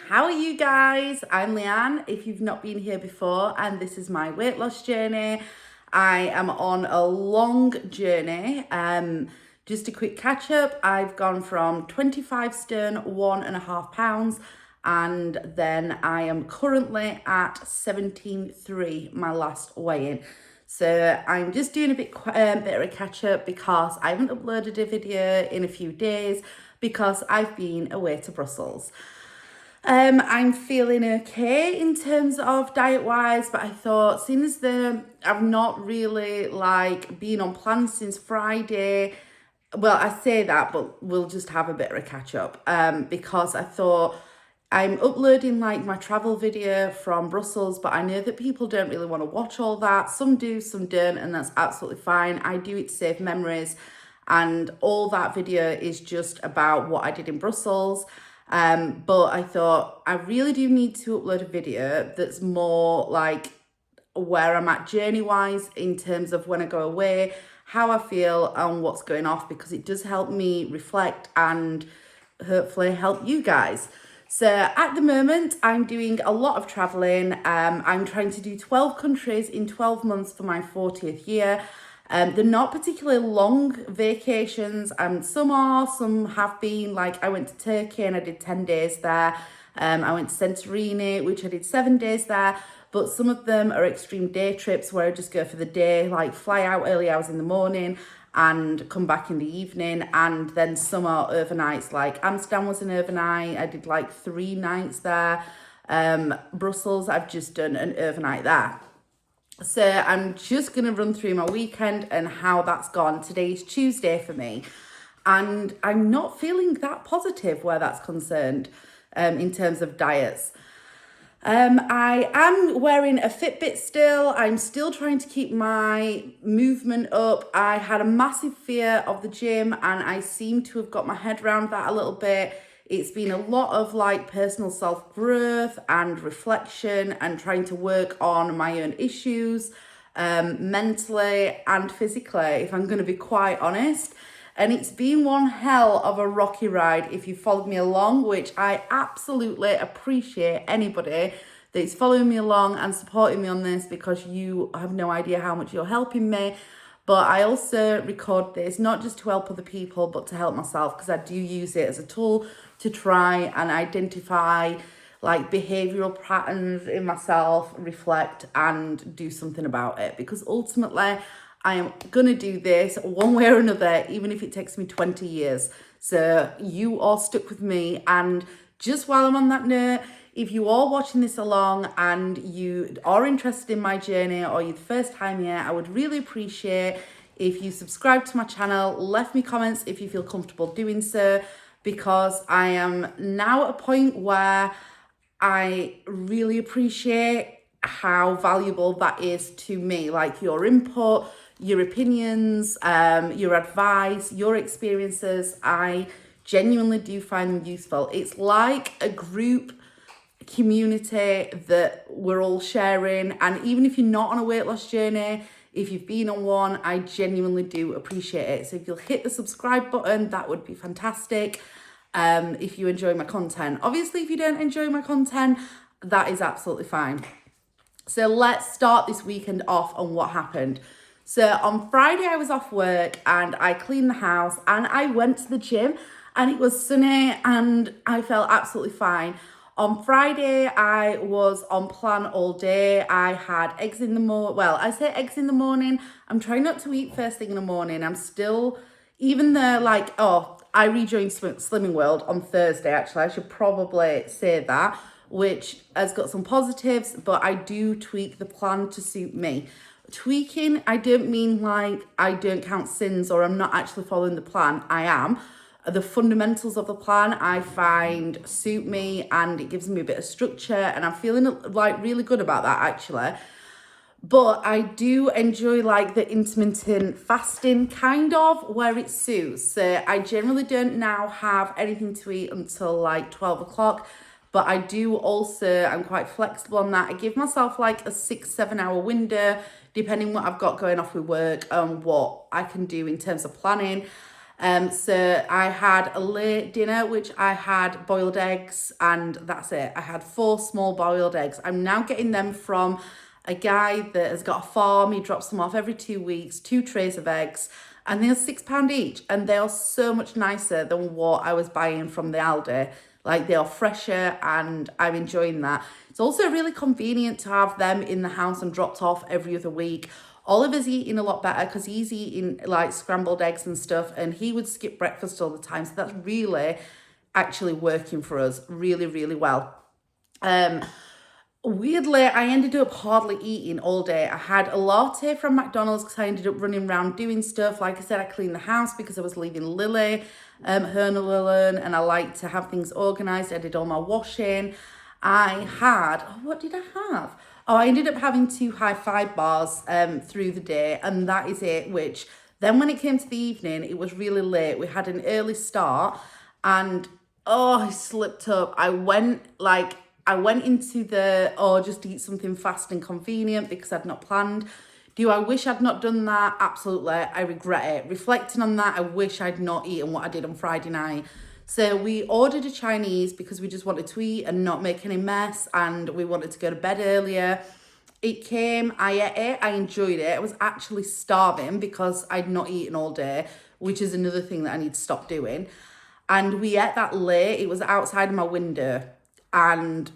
how are you guys? I'm Leanne, if you've not been here before, and this is my weight loss journey. I am on a long journey. Just a quick catch up, I've gone from 25 stone, 1.5 pounds, and then I am currently at 17.3, my last weigh-in. So I'm just doing a bit of a catch up because I haven't uploaded a video in a few days because I've been away to Brussels. I'm feeling okay in terms of diet wise, but I thought, seeing as I've not really been on plan since Friday. Well, I say that, but we'll just have a bit of a catch up. Because I thought I'm uploading my travel video from Brussels, but I know that people don't really want to watch all that. Some do, some don't, and that's absolutely fine. I do it to save memories, and all that video is just about what I did in Brussels. But I thought I really do need to upload a video that's more where I'm at journey wise in terms of when I go away, how I feel and what's going off, because it does help me reflect and hopefully help you guys. So at the moment, I'm doing a lot of traveling. I'm trying to do 12 countries in 12 months for my 40th year. They're not particularly long vacations. Some are, some have been. I went to Turkey and I did 10 days there. I went to Santorini, which I did 7 days there. But some of them are extreme day trips where I just go for the day, fly out early hours in the morning and come back in the evening. And then some are overnights, like Amsterdam was an overnight. I did 3 nights there. Brussels, I've just done an overnight there. So I'm just going to run through my weekend and how that's gone. Today's Tuesday for me, and I'm not feeling that positive where that's concerned in terms of diets. I am wearing a Fitbit still. I'm still trying to keep my movement up. I had a massive fear of the gym and I seem to have got my head around that a little bit. It's been a lot of personal self-growth and reflection and trying to work on my own issues, mentally and physically, if I'm going to be quite honest. And it's been one hell of a rocky ride if you followed me along, which I absolutely appreciate anybody that's following me along and supporting me on this, because you have no idea how much you're helping me. But I also record this not just to help other people, but to help myself, because I do use it as a tool to try and identify behavioral patterns in myself, reflect and do something about it. Because ultimately, I am going to do this one way or another, even if it takes me 20 years. So you are stuck with me. And just while I'm on that note, if you are watching this along and you are interested in my journey or you're the first time here, I would really appreciate if you subscribe to my channel, left me comments if you feel comfortable doing so, because I am now at a point where I really appreciate how valuable that is to me, your input, your opinions, your advice, your experiences. I genuinely do find them useful. It's like a group community that we're all sharing, and even if you're not on a weight loss journey, if you've been on one, I genuinely do appreciate it. So if you'll hit the subscribe button, that would be fantastic. If you enjoy my content. Obviously, if you don't enjoy my content, that is absolutely fine. So let's start this weekend off on what happened. So on Friday, I was off work and I cleaned the house and I went to the gym, and it was sunny and I felt absolutely fine. On Friday, I was on plan all day. I had eggs in the morning. Well, I say eggs in the morning. I'm trying not to eat first thing in the morning. I'm still, even though I rejoined Slimming World on Thursday, actually. I should probably say that, which has got some positives, but I do tweak the plan to suit me. Tweaking, I don't mean I don't count sins or I'm not actually following the plan. I am. The fundamentals of the plan I find suit me and it gives me a bit of structure, and I'm feeling really good about that actually. But I do enjoy the intermittent fasting kind of where it suits. So I generally don't now have anything to eat until 12 o'clock. But I do also, I'm quite flexible on that. I give myself a 6-7 hour window, depending what I've got going off with work and what I can do in terms of planning. So I had a late dinner, which I had boiled eggs, and that's it. I had 4 small boiled eggs. I'm now getting them from a guy that has got a farm. He drops them off every 2 weeks, 2 trays of eggs, and they're £6 each. And they are so much nicer than what I was buying from the Aldi. Like, they are fresher, and I'm enjoying that. It's also really convenient to have them in the house and dropped off every other week. Oliver's eating a lot better because he's eating like scrambled eggs and stuff, and he would skip breakfast all the time. So that's really actually working for us really, really well. Weirdly, I ended up hardly eating all day. I had a latte from McDonald's because I ended up running around doing stuff. Like I said, I cleaned the house because I was leaving Lily, her and Lillian, and I like to have things organised. I did all my washing. I had, what did I have? Oh, I ended up having 2 high-five bars through the day, and that is it, which then when it came to the evening, it was really late. We had an early start, and I slipped up. I went into just to eat something fast and convenient because I'd not planned. Do I wish I'd not done that? Absolutely. I regret it. Reflecting on that, I wish I'd not eaten what I did on Friday night. So we ordered a Chinese because we just wanted to eat and not make any mess, and we wanted to go to bed earlier. It came, I ate it, I enjoyed it. I was actually starving because I'd not eaten all day, which is another thing that I need to stop doing. And we ate that late. It was outside of my window, and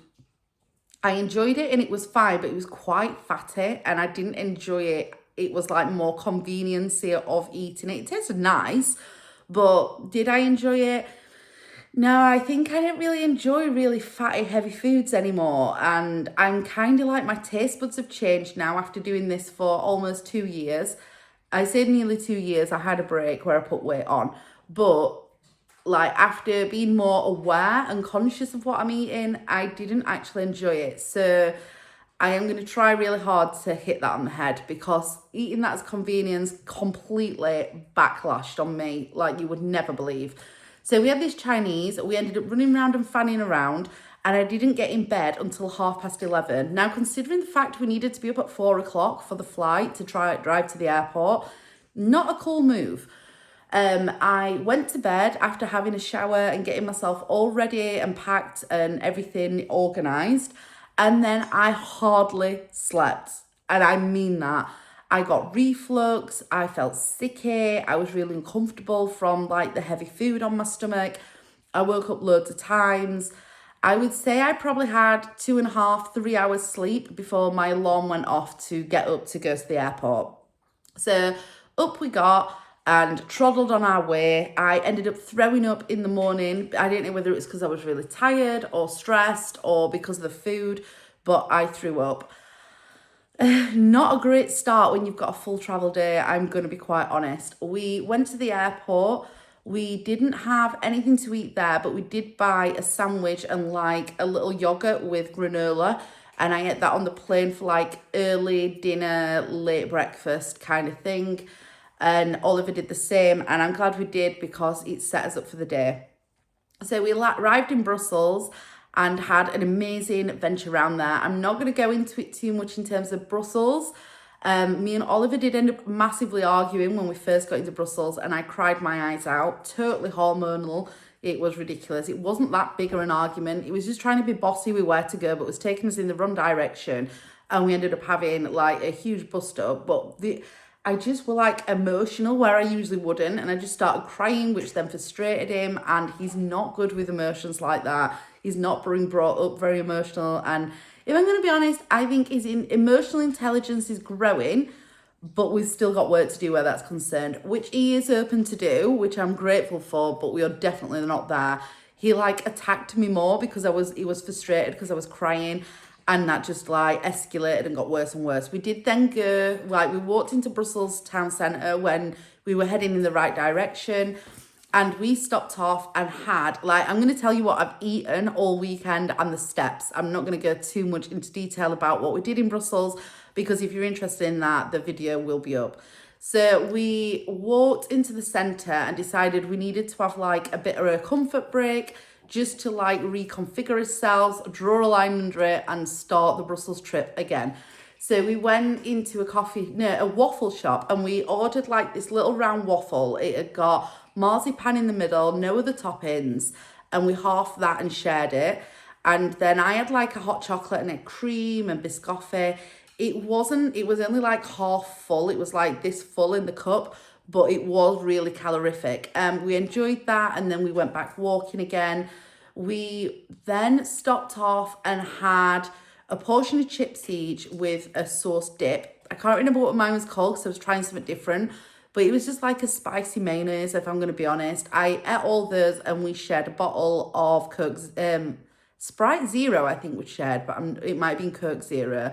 I enjoyed it and it was fine, but it was quite fatty and I didn't enjoy it. It was like more convenience of eating it. It tasted nice, but did I enjoy it? No, I think I don't really enjoy really fatty, heavy foods anymore. And I'm kind of like, my taste buds have changed now after doing this for almost 2 years. I said nearly 2 years. I had a break where I put weight on. But like, after being more aware and conscious of what I'm eating, I didn't actually enjoy it. So I am going to try really hard to hit that on the head, because eating that as convenience completely backlashed on me like you would never believe. So we had this Chinese, we ended up running around and fanning around, and I didn't get in bed until 11:30. Now, considering the fact we needed to be up at 4 o'clock for the flight to drive to the airport, not a cool move. I went to bed after having a shower and getting myself all ready and packed and everything organised. And then I hardly slept. And I mean that. I got reflux, I felt sicky, I was really uncomfortable from like the heavy food on my stomach. I woke up loads of times. I would say I probably had 2.5, 3 hours sleep before my alarm went off to get up to go to the airport. So up we got and trundled on our way. I ended up throwing up in the morning. I didn't know whether it was because I was really tired or stressed or because of the food, but I threw up. Not a great start when you've got a full travel day, I'm going to be quite honest. We went to the airport. We didn't have anything to eat there, but we did buy a sandwich and like a little yogurt with granola. And I ate that on the plane for like early dinner, late breakfast kind of thing. And Oliver did the same. And I'm glad we did, because it set us up for the day. So we arrived in Brussels and had an amazing adventure around there. I'm not going to go into it too much in terms of Brussels. Me and Oliver did end up massively arguing when we first got into Brussels, and I cried my eyes out. Totally hormonal. It was ridiculous. It wasn't that big of an argument. It was just trying to be bossy with where to go, but it was taking us in the wrong direction. And we ended up having like a huge bust up. But I just were like emotional where I usually wouldn't. And I just started crying, which then frustrated him. And he's not good with emotions like that. He's not being brought up very emotional. And if I'm going to be honest, I think his emotional intelligence is growing, but we've still got work to do where that's concerned, which he is open to do, which I'm grateful for, but we are definitely not there. He like attacked me more because he was frustrated because I was crying, and that just like escalated and got worse and worse. We did then go, like we walked into Brussels town centre when we were heading in the right direction. And we stopped off and had, like, I'm going to tell you what I've eaten all weekend and the steps. I'm not going to go too much into detail about what we did in Brussels, because if you're interested in that, the video will be up. So we walked into the centre and decided we needed to have like a bit of a comfort break, just to like reconfigure ourselves, draw a line under it and start the Brussels trip again. So we went into a waffle shop, and we ordered like this little round waffle. It had got marzipan in the middle, no other toppings, and we halved that and shared it. And then I had like a hot chocolate and a cream and biscotti. It was only like half full. It was like this full in the cup, but it was really calorific. We enjoyed that, and then we went back walking again. We then stopped off and had a portion of chips each with a sauce dip. I can't remember what mine was called because I was trying something different, but it was just like a spicy mayonnaise, if I'm going to be honest. I ate all those, and we shared a bottle of Coke's, Sprite Zero, I think we shared, but it might have been Coke Zero.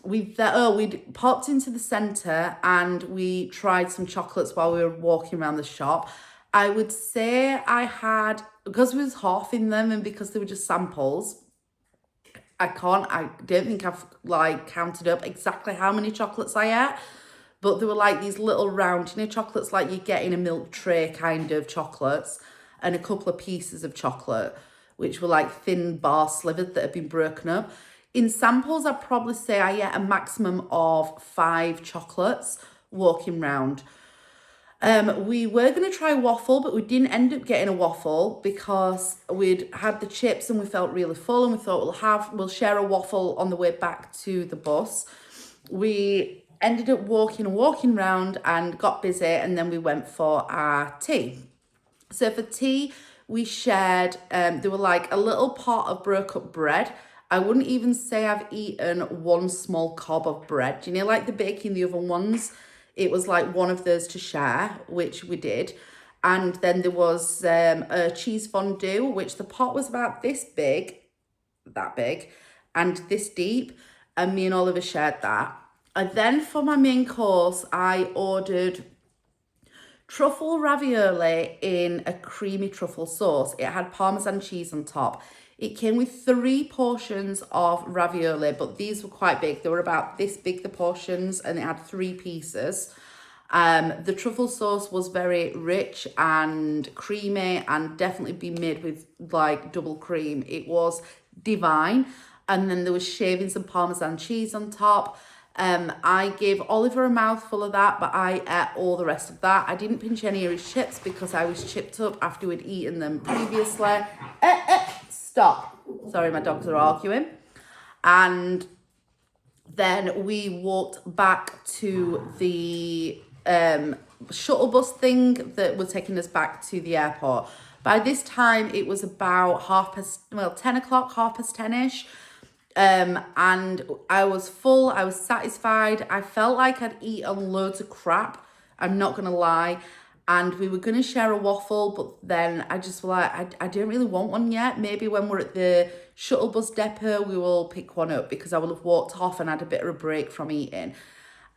We'd popped into the centre and we tried some chocolates while we were walking around the shop. I would say I had, because we was half in them and because they were just samples, I don't think I've like counted up exactly how many chocolates I ate, but they were like these little round, chocolates like you get in a milk tray kind of chocolates, and a couple of pieces of chocolate, which were like thin bar slivers that had been broken up. In samples, I'd probably say I ate a maximum of 5 chocolates walking round. We were going to try waffle, but we didn't end up getting a waffle because we'd had the chips and we felt really full, and we thought we'll share a waffle on the way back to the bus. We ended up walking around and got busy, and then we went for our tea. So for tea, we shared, there were like a little pot of broke up bread. I wouldn't even say I've eaten one small cob of bread. Do you know, like the bake in the oven ones? It was like one of those to share, which we did. And then there was a cheese fondue, which the pot was about that big, and this deep. And me and Oliver shared that. And then for my main course, I ordered truffle ravioli in a creamy truffle sauce. It had Parmesan cheese on top. It came with 3 portions of ravioli, but these were quite big. They were about this big, the portions, and it had 3 pieces. The truffle sauce was very rich and creamy, and definitely been made with like double cream. It was divine. And then there was shaving some Parmesan cheese on top. I gave Oliver a mouthful of that, but I ate all the rest of that. I didn't pinch any of his chips because I was chipped up after we'd eaten them previously. Stop. Sorry, my dogs are arguing. And then we walked back to the shuttle bus thing that was taking us back to the airport. By this time, it was about 10 o'clock, 10ish. And I was full, I was satisfied. I felt like I'd eaten loads of crap, I'm not gonna lie. And we were gonna share a waffle, but then I just was like, I don't really want one yet. Maybe when we're at the shuttle bus depot, we will pick one up, because I will have walked off and had a bit of a break from eating.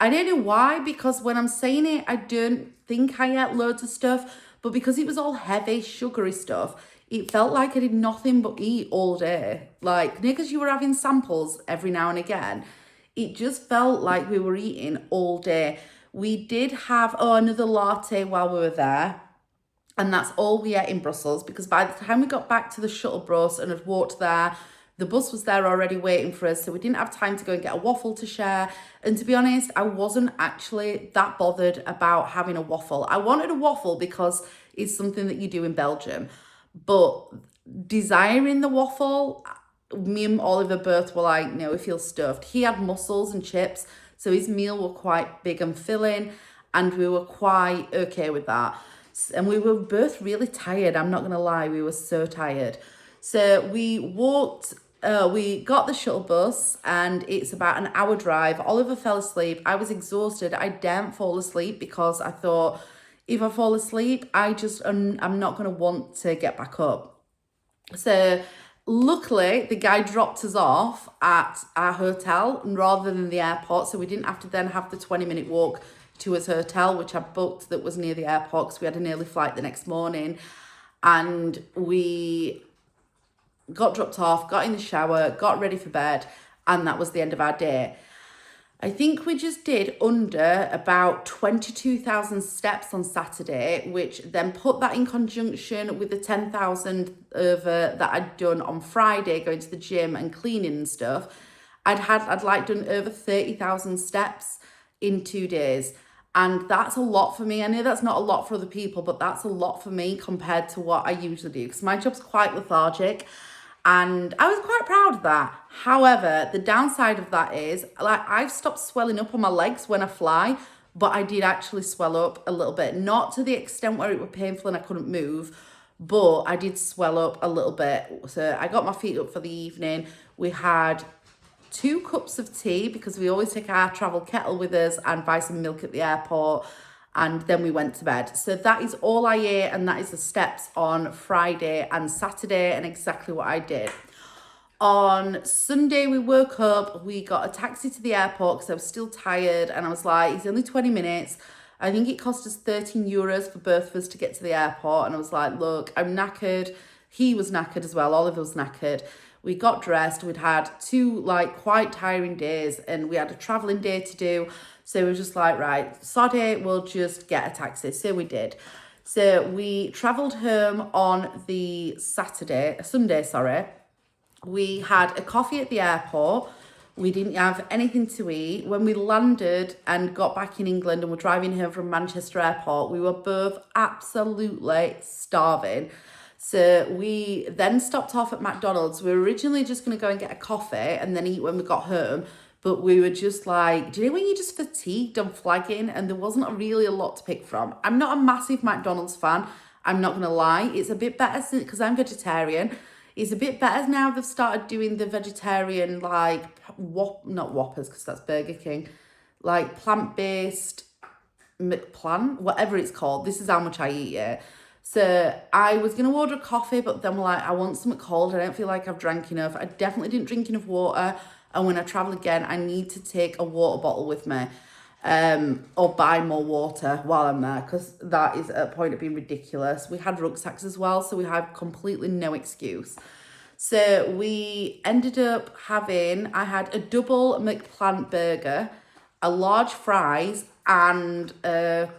I don't know why, because when I'm saying it, I don't think I ate loads of stuff, but because it was all heavy, sugary stuff, it felt like I did nothing but eat all day. Like, because you were having samples every now and again, it just felt like we were eating all day. We did have another latte while we were there, and that's all we ate in Brussels, because by the time we got back to the shuttle bus and had walked there, the bus was there already waiting for us, so we didn't have time to go and get a waffle to share. And to be honest, I wasn't actually that bothered about having a waffle. I wanted a waffle because it's something that you do in Belgium, but desiring the waffle, me and Oliver both were like, no, we feel stuffed. He had mussels and chips, so his meal were quite big and filling, and we were quite okay with that. And we were both really tired, I'm not gonna lie, we were so tired. So we got the shuttle bus, and it's about an hour drive. Oliver fell asleep. I was exhausted. I daren't fall asleep because I thought, if I fall asleep, I'm not going to want to get back up. So luckily, the guy dropped us off at our hotel rather than the airport, so we didn't have to then have the 20-minute walk to his hotel, which I booked, that was near the airport, because we had an early flight the next morning. And we got dropped off, got in the shower, got ready for bed, and that was the end of our day. I think we just did under about 22,000 steps on Saturday, which then put that in conjunction with the 10,000 over that I'd done on Friday, going to the gym and cleaning and stuff. I'd like done over 30,000 steps in 2 days. And that's a lot for me. I know that's not a lot for other people, but that's a lot for me compared to what I usually do, because my job's quite lethargic. And I was quite proud of that. However, the downside of that is, like, I've stopped swelling up on my legs when I fly, but I did actually swell up a little bit. Not to the extent where it was painful and I couldn't move, but I did swell up a little bit. So I got my feet up for the evening. We had 2 cups of tea, because we always take our travel kettle with us, and buy some milk at the airport. And then we went to bed. So that is all I ate, and that is the steps on Friday and Saturday, and exactly what I did. On Sunday, we woke up, we got a taxi to the airport because I was still tired, and I was like, it's only 20 minutes. I think it cost us €13 for both of us to get to the airport. And I was like, look, I'm knackered. He was knackered as well. Oliver was knackered. We got dressed. We'd had 2 like quite tiring days, and we had a traveling day to do. So we were just like, right, sod it, we'll just get a taxi. So we did. So we travelled home on the Sunday. We had a coffee at the airport. We didn't have anything to eat. When we landed and got back in England and were driving home from Manchester Airport, we were both absolutely starving. So we then stopped off at McDonald's. We were originally just going to go and get a coffee and then eat when we got home. But we were just like, do you know when you're just fatigued and flagging, and there wasn't really a lot to pick from? I'm not a massive McDonald's fan. I'm not going to lie. It's a bit better because I'm vegetarian. It's a bit better now they've started doing the vegetarian, like, not Whoppers, because that's Burger King, like plant-based McPlant, whatever it's called. This is how much I eat it. So I was going to order a coffee, but then we're like, I want something cold. I don't feel like I've drank enough. I definitely didn't drink enough water. And when I travel again, I need to take a water bottle with me, or buy more water while I'm there, because that is at a point of being ridiculous. We had rucksacks as well, so we had completely no excuse. So we ended up I had a double McPlant burger, a large fries, and the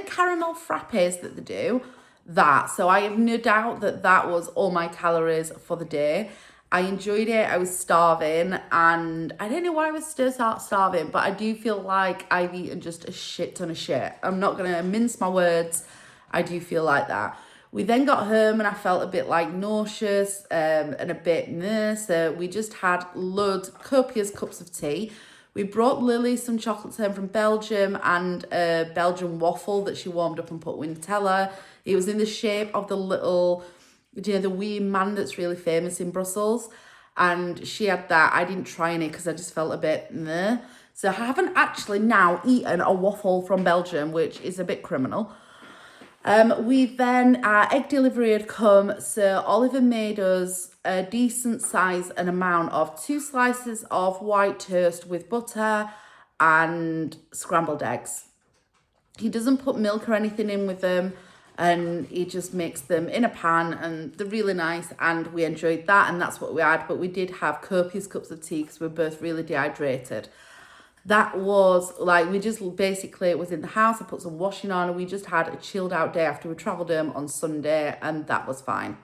caramel frappes that they do, that. So I have no doubt that was all my calories for the day. I enjoyed it. I was starving, and I don't know why I was still starving, but I do feel like I've eaten just a shit ton of shit. I'm not going to mince my words. I do feel like that. We then got home and I felt a bit like nauseous and a bit meh. So we just had copious cups of tea. We brought Lily some chocolates home from Belgium and a Belgian waffle that she warmed up and put with Nutella. It was in the shape of the little, the wee man that's really famous in Brussels. And she had that. I didn't try any because I just felt a bit meh. So I haven't actually now eaten a waffle from Belgium, which is a bit criminal. We then, our egg delivery had come, so Oliver made us a decent size and amount of 2 slices of white toast with butter and scrambled eggs. He doesn't put milk or anything in with them, and he just makes them in a pan, and they're really nice, and we enjoyed that, and that's what we had. But we did have copious cups of tea because we were both really dehydrated. That was like, we just basically was in the house. I put some washing on, and we just had a chilled out day after we travelled home on Sunday, and that was fine.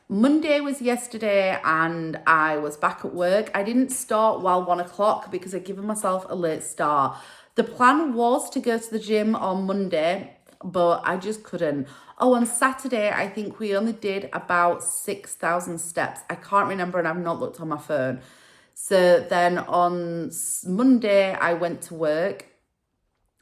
Monday was yesterday, and I was back at work. I didn't start while 1 o'clock because I'd given myself a late start. The plan was to go to the gym on Monday, but I just couldn't. Oh, on Saturday, I think we only did about 6,000 steps. I can't remember, and I've not looked on my phone. So then on Monday, I went to work.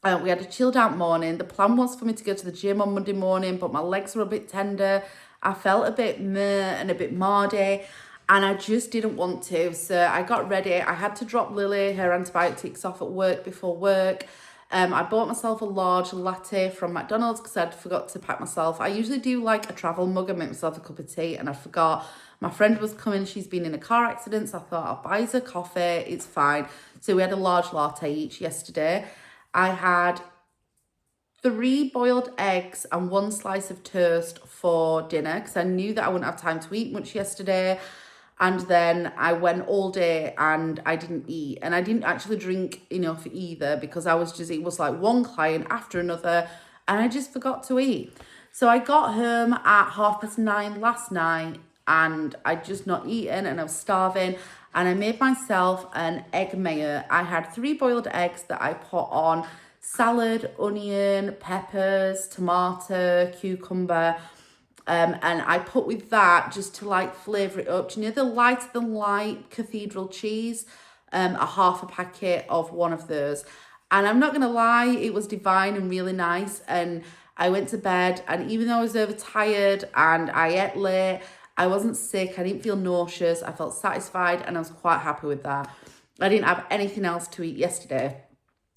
We had a chilled out morning. The plan was for me to go to the gym on Monday morning, but my legs were a bit tender. I felt a bit meh and a bit mardy, and I just didn't want to. So I got ready. I had to drop Lily her antibiotics off at work before work. I bought myself a large latte from McDonald's because I'd forgot to pack myself. I usually do like a travel mug and make myself a cup of tea, and I forgot. My friend was coming, she's been in a car accident, so I thought I'll buy her coffee, it's fine. So we had a large latte each yesterday. I had 3 boiled eggs and 1 slice of toast for dinner because I knew that I wouldn't have time to eat much yesterday. And then I went all day and I didn't eat. And I didn't actually drink enough either because it was like one client after another, and I just forgot to eat. So I got home at 9:30 last night, and I'd just not eaten and I was starving. And I made myself an egg mayo. I had 3 boiled eggs that I put on salad, onion, peppers, tomato, cucumber. And I put with that just to like flavour it up. Do you know the lighter than light cathedral cheese? A half a packet of one of those. And I'm not going to lie, it was divine and really nice. And I went to bed, and even though I was overtired and I ate late, I wasn't sick, I didn't feel nauseous, I felt satisfied, and I was quite happy with that. I didn't have anything else to eat yesterday.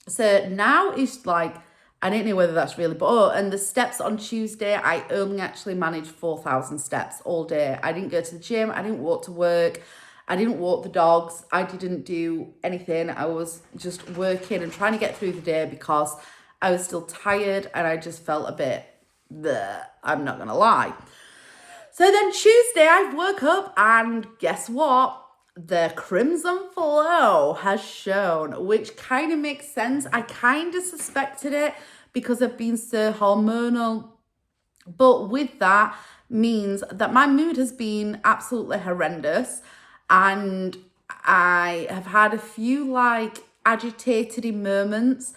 So now it's like, I don't know whether that's really, but and the steps on Tuesday, I only actually managed 4,000 steps all day. I didn't go to the gym, I didn't walk to work, I didn't walk the dogs, I didn't do anything. I was just working and trying to get through the day because I was still tired and I just felt a bit, bleh, I'm not gonna lie. So then Tuesday, I woke up and guess what? The Crimson Flow has shown, which kind of makes sense. I kind of suspected it because I've been so hormonal. But with that means that my mood has been absolutely horrendous. And I have had a few like agitated moments.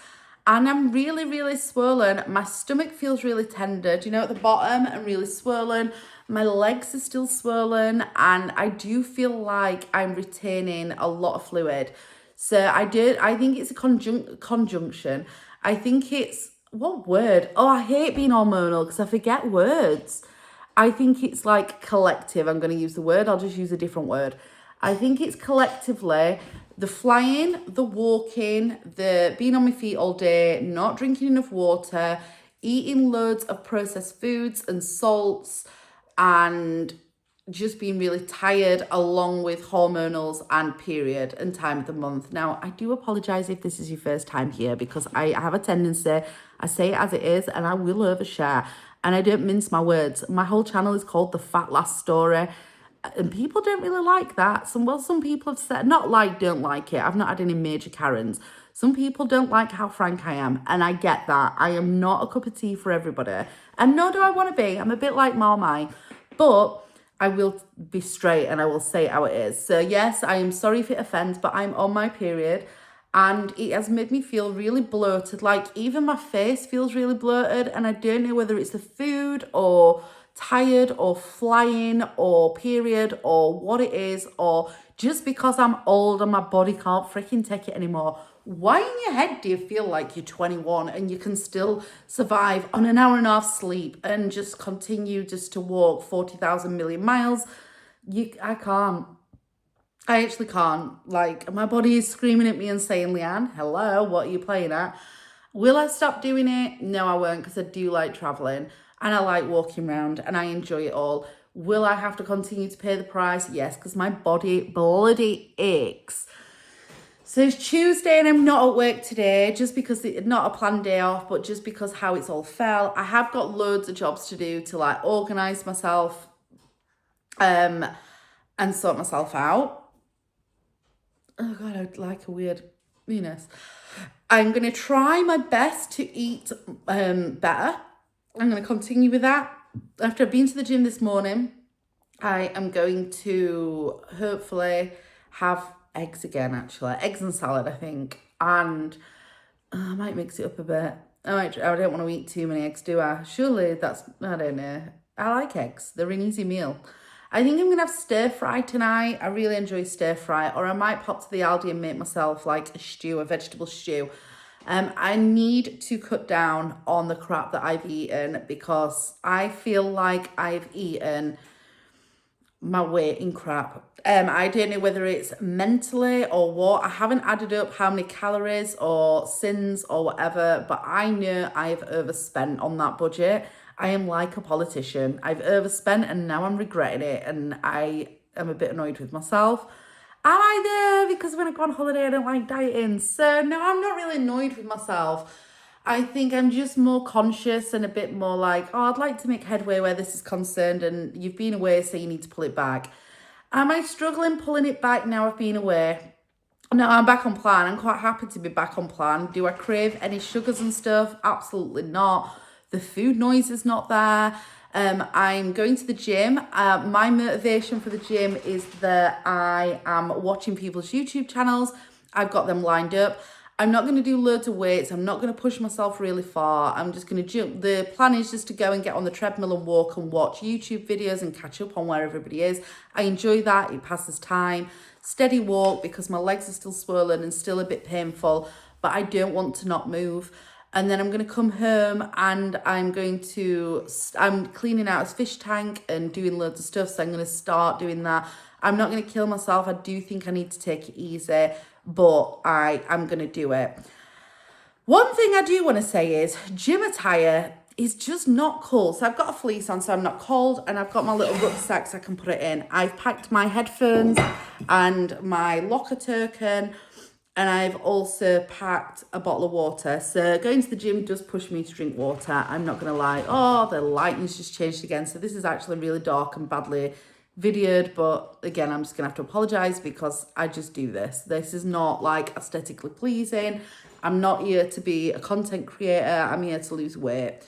And I'm really, really swollen. My stomach feels really tender, you know, at the bottom, and really swollen. My legs are still swollen, and I do feel like I'm retaining a lot of fluid. So I think it's a conjunction. I think it's, what word? Oh, I hate being hormonal because I forget words. I think it's like collective. I'm going to use the word. I'll just use a different word. I think it's collectively the flying, the walking, the being on my feet all day, not drinking enough water, eating loads of processed foods and salts, and just being really tired, along with hormonals and period and time of the month. Now, I do apologise if this is your first time here, because I have a tendency, I say it as it is, and I will overshare, and I don't mince my words. My whole channel is called The Fat Lass Story, and people don't really like that. Some people have said, not like, don't like it. I've not had any major Karens. Some people don't like how frank I am, and I get that. I am not a cup of tea for everybody, and nor do I want to be. I'm a bit like Marmite, but I will be straight and I will say it how it is. So yes, I am sorry if it offends, but I'm on my period, and it has made me feel really bloated. Like even my face feels really bloated, and I don't know whether it's the food or tired or flying or period or what it is, or just because I'm old and my body can't freaking take it anymore. Why in your head do you feel like you're 21 and you can still survive on an hour and a half sleep and just continue just to walk 40,000 million miles? I can't. I actually can't. Like, my body is screaming at me and saying, Leanne, hello, what are you playing at? Will I stop doing it? No, I won't, because I do like traveling and I like walking around and I enjoy it all. Will I have to continue to pay the price? Yes, because my body bloody aches. So it's Tuesday and I'm not at work today, just because it's not a planned day off, but just because how it's all fell. I have got loads of jobs to do to like organise myself and sort myself out. Oh God, I'd like a weird Venus. I'm going to try my best to eat better. I'm going to continue with that. After I've been to the gym this morning, I am going to hopefully have eggs again, actually. Eggs and salad, I think. And I might mix it up a bit. I don't want to eat too many eggs, do I? Surely that's, I don't know. I like eggs. They're an easy meal. I think I'm going to have stir fry tonight. I really enjoy stir fry. Or I might pop to the Aldi and make myself like a stew, a vegetable stew. I need to cut down on the crap that I've eaten, because I feel like I've eaten my weight in crap. I don't know whether it's mentally or what. I haven't added up how many calories or sins or whatever, but I know I've overspent on that budget. I am like a politician. I've overspent and now I'm regretting it, and I am a bit annoyed with myself. Am I there? Because when I go on holiday, I don't like dieting. So no, I'm not really annoyed with myself. I think I'm just more conscious and a bit more like, oh, I'd like to make headway where this is concerned, and you've been away, so you need to pull it back. Am I struggling pulling it back now I've been away? No, I'm back on plan. I'm quite happy to be back on plan. Do I crave any sugars and stuff? Absolutely not. The food noise is not there. I'm going to the gym. My motivation for the gym is that I am watching people's YouTube channels. I've got them lined up. I'm not going to do loads of weights. I'm not going to push myself really far. I'm just going to jump. The plan is just to go and get on the treadmill and walk and watch YouTube videos and catch up on where everybody is. I enjoy that. It passes time. Steady walk because my legs are still swollen and still a bit painful, but I don't want to not move. And then I'm going to come home and I'm cleaning out his fish tank and doing loads of stuff. So I'm going to start doing that. I'm not going to kill myself. I do think I need to take it easy, but I'm going to do it. One thing I do want to say is gym attire is just not cool. So I've got a fleece on so I'm not cold, and I've got my little rucksack so I can put it in. I've packed my headphones and my locker token, and I've also packed a bottle of water. So going to the gym does push me to drink water. I'm not going to lie. Oh, the lighting's just changed again. So this is actually really dark and badly videoed, but again, I'm just gonna have to apologize because I just do this. This is not like aesthetically pleasing. I'm not here to be a content creator. I'm here to lose weight.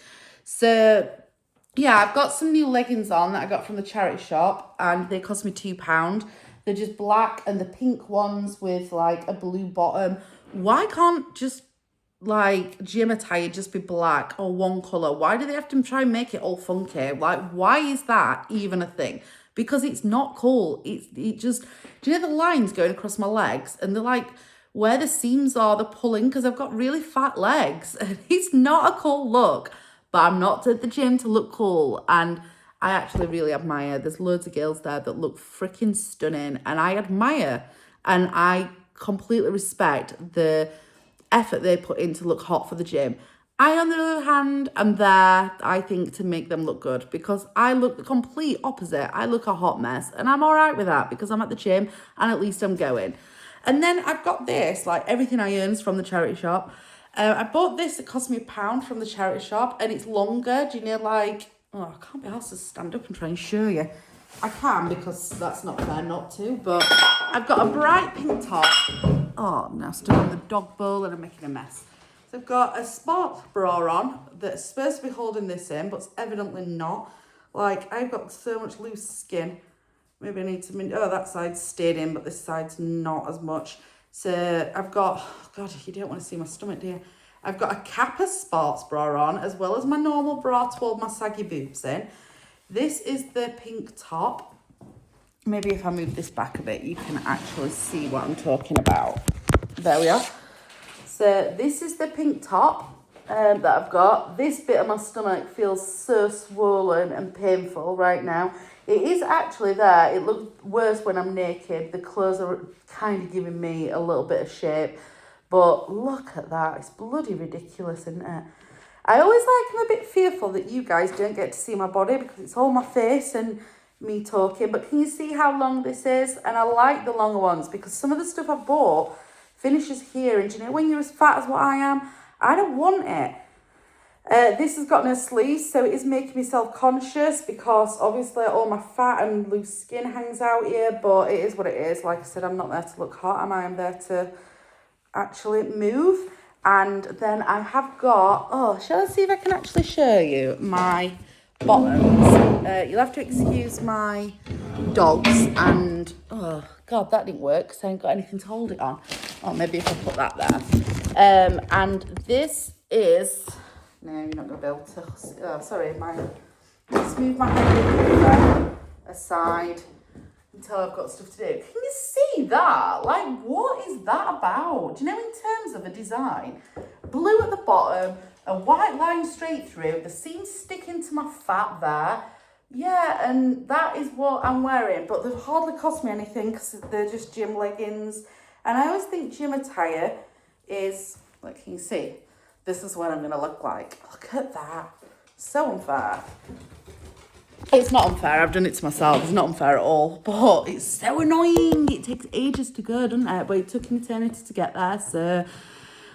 So yeah, I've got some new leggings on that I got from the charity shop, and they cost me £2. They're just black, and the pink ones with like a blue bottom. Why can't just like gym attire just be black or one color? Why do they have to try and make it all funky? Like, why is that even a thing? Because it's not cool. It just, do you know the lines going across my legs, and they're like where the seams are, they're pulling because I've got really fat legs, and it's not a cool look. But I'm not at the gym to look cool, and I actually really admire. There's loads of girls there that look freaking stunning, and I admire, and I completely respect the effort they put in to look hot for the gym. I, on the other hand, am there, I think, to make them look good, because I look the complete opposite. I look a hot mess, and I'm all right with that because I'm at the gym and at least I'm going. And then I've got this, like everything I earn is from the charity shop. I bought this, it cost me £1 from the charity shop, and it's longer. Do you know, like, oh, I can't be asked to stand up and try and show you. I can because that's not fair not to, but I've got a bright pink top. Oh, now still on the dog bowl and I'm making a mess. So I've got a sports bra on that's supposed to be holding this in, but it's evidently not. Like, I've got so much loose skin. Maybe I need to, oh, that side's stayed in, but this side's not as much. So I've got, oh God, you don't want to see my stomach, do you? I've got a Kappa sports bra on, as well as my normal bra to hold my saggy boobs in. This is the pink top. Maybe if I move this back a bit, you can actually see what I'm talking about. There we are. So this is the pink top that I've got. This bit of my stomach feels so swollen and painful right now. It is actually there. It looks worse when I'm naked. The clothes are kind of giving me a little bit of shape. But look at that. It's bloody ridiculous, isn't it? I always I'm a bit fearful that you guys don't get to see my body because it's all my face and me talking. But can you see how long this is? And I like the longer ones because some of the stuff I bought finishes here. And do you know, when you're as fat as what I am, I don't want it. This has got no sleeves, so it is making me self-conscious because obviously all my fat and loose skin hangs out here, but it is what it is. Like I said, I'm not there to look hot, am I? I'm there to actually move. And then I have got, oh, shall I see if I can actually show you my bottoms? You'll have to excuse my dogs and, oh God, that didn't work because I ain't got anything to hold it on. Oh, maybe if I put that there. And this is, no, you're not going to be able to, oh, sorry, let's move my head aside until I've got stuff to do. Can you see that? Like, what is that about? Do you know, in terms of a design, blue at the bottom, a white line straight through, the seams sticking to my fat there. Yeah, and that is what I'm wearing, but they've hardly cost me anything because they're just gym leggings. And I always think gym attire is, like, can you see? This is what I'm going to look like. Look at that. So unfair. It's not unfair. I've done it to myself. It's not unfair at all. But it's so annoying. It takes ages to go, doesn't it? But it took an eternity to get there. So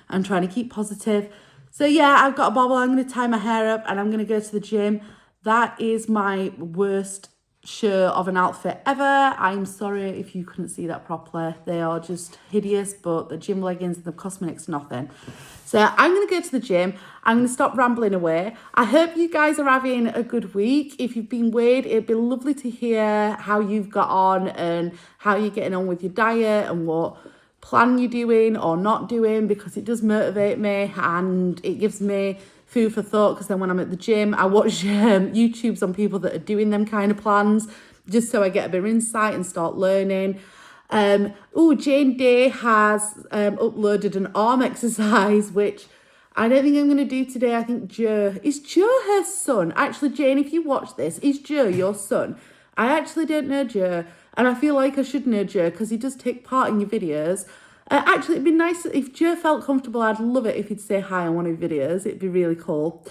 I'm trying to keep positive. So yeah, I've got a bobble. I'm going to tie my hair up and I'm going to go to the gym. That is my worst shirt of an outfit ever. I'm sorry if you couldn't see that properly. They are just hideous, but the gym leggings and the cosmetics, nothing. So I'm going to go to the gym. I'm going to stop rambling away. I hope you guys are having a good week. If you've been weighed, it'd be lovely to hear how you've got on and how you're getting on with your diet and what plan you're doing or not doing, because it does motivate me and it gives me food for thought, because then when I'm at the gym, I watch YouTubes on people that are doing them kind of plans, just so I get a bit of insight and start learning. Jane Day has uploaded an arm exercise, which I don't think I'm going to do today. I think is Joe her son? Actually, Jane, if you watch this, is Joe your son? I actually don't know Joe, and I feel like I should know Joe because he does take part in your videos. Actually, it'd be nice if Joe felt comfortable. I'd love it if he'd say hi on one of his videos. It'd be really cool.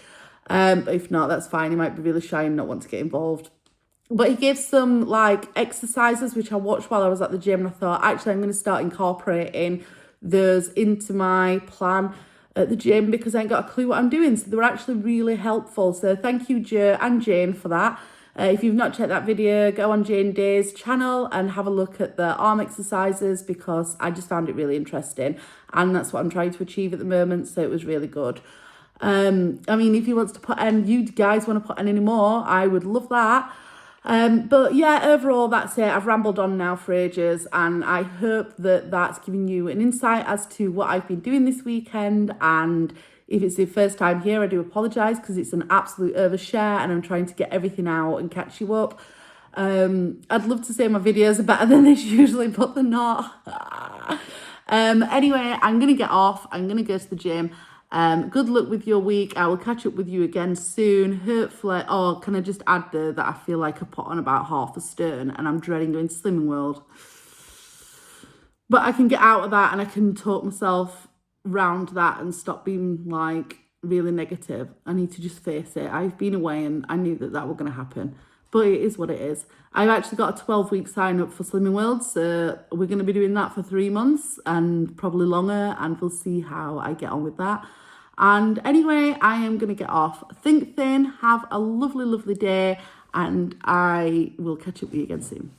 But if not, that's fine. He might be really shy and not want to get involved. But he gave some like exercises, which I watched while I was at the gym. And I thought, actually, I'm going to start incorporating those into my plan at the gym, because I ain't got a clue what I'm doing. So they were actually really helpful. So thank you, Joe and Jane, for that. If you've not checked that video, go on Jane Day's channel and have a look at the arm exercises, because I just found it really interesting. And that's what I'm trying to achieve at the moment. So it was really good. I mean, if he wants to put in, you guys want to put in any more, I would love that. But yeah, overall, that's it. I've rambled on now for ages, and I hope that that's giving you an insight as to what I've been doing this weekend. And if it's your first time here, I do apologise, because it's an absolute overshare and I'm trying to get everything out and catch you up. I'd love to say my videos are better than this usually, but they're not. Anyway, I'm going to get off. I'm going to go to the gym. Good luck with your week. I will catch up with you again soon. Hopefully, can I just add there that I feel like I put on about half a stone and I'm dreading going to Slimming World. But I can get out of that and I can talk myself round that and stop being like really negative. I need to just face it. I've been away and I knew that was going to happen. But it is what it is. I've actually got a 12-week sign up for Slimming World, so we're going to be doing that for 3 months and probably longer, and we'll see how I get on with that. And anyway, I am going to get off. Think thin, have a lovely, lovely day, and I will catch up with you again soon.